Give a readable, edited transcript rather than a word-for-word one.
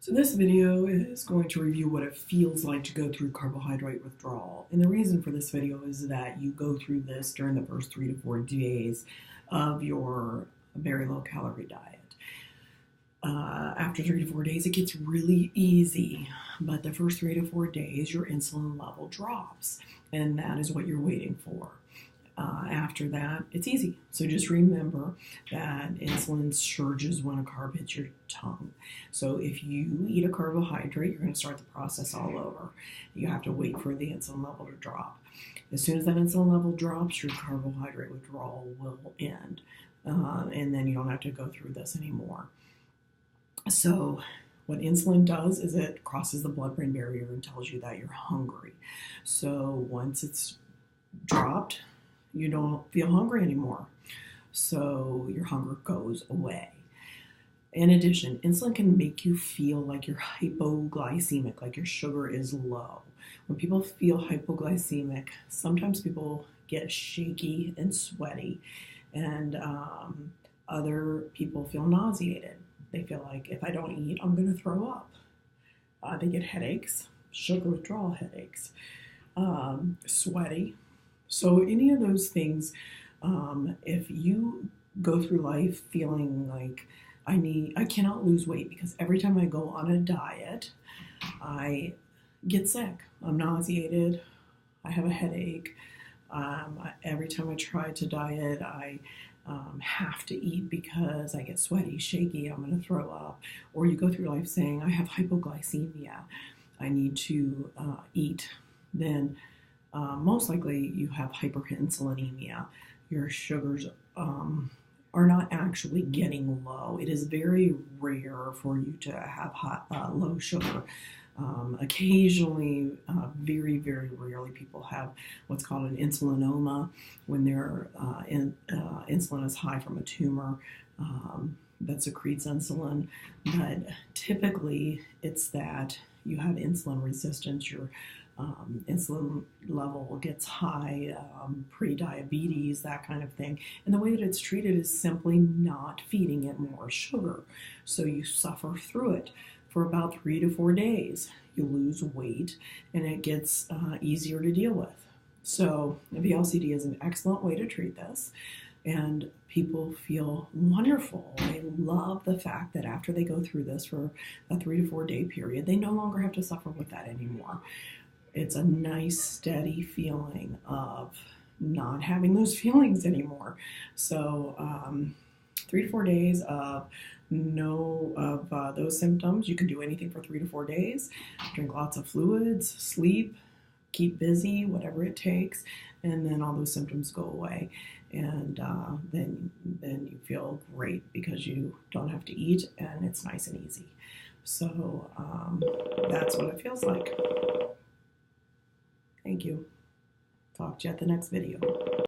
So this video is going to review what it feels like to go through carbohydrate withdrawal. And the reason for this video is that you go through this during the first 3 to 4 days of your very low calorie diet. After 3 to 4 days, it gets really easy, but the first 3 to 4 days, your insulin level drops, and that is what you're waiting for. After that, it's easy. So just remember that insulin surges when a carb hits your tongue. So if you eat a carbohydrate, you're going to start the process all over. You have to wait for the insulin level to drop. As soon as that insulin level drops, your carbohydrate withdrawal will end. And then you don't have to go through this anymore. So what insulin does is it crosses the blood-brain barrier and tells you that you're hungry. So once it's dropped, you don't feel hungry anymore. So your hunger goes away. In addition, insulin can make you feel like you're hypoglycemic, like your sugar is low. When people feel hypoglycemic, sometimes people get shaky and sweaty, and other people feel nauseated. They feel like if I don't eat, I'm going to throw up. They get headaches, sugar withdrawal headaches, sweaty. So any of those things, if you go through life feeling like I cannot lose weight because every time I go on a diet, I get sick. I'm nauseated. I have a headache. Every time I try to diet, I have to eat because I get sweaty, shaky, I'm going to throw up. Or you go through life saying, I have hypoglycemia. I need to eat. Then most likely you have hyperinsulinemia. Your sugars are not actually getting low. It is very rare for you to have low sugar. Occasionally, very, very rarely, people have what's called an insulinoma when their insulin is high from a tumor that secretes insulin. But typically, it's that you have insulin resistance. Your insulin level gets high, pre-diabetes, that kind of thing. And the way that it's treated is simply not feeding it more sugar. So you suffer through it for about 3 to 4 days. You lose weight and it gets easier to deal with. So VLCD is an excellent way to treat this. And people feel wonderful. They love the fact that after they go through this for a 3 to 4 day period, they no longer have to suffer with that anymore. It's a nice, steady feeling of not having those feelings anymore. So 3 to 4 days of those symptoms. You can do anything for 3 to 4 days. Drink lots of fluids, sleep, keep busy, whatever it takes, and then all those symptoms go away. And then you feel great because you don't have to eat and it's nice and easy. So that's what it feels like. Thank you. Talk to you at the next video.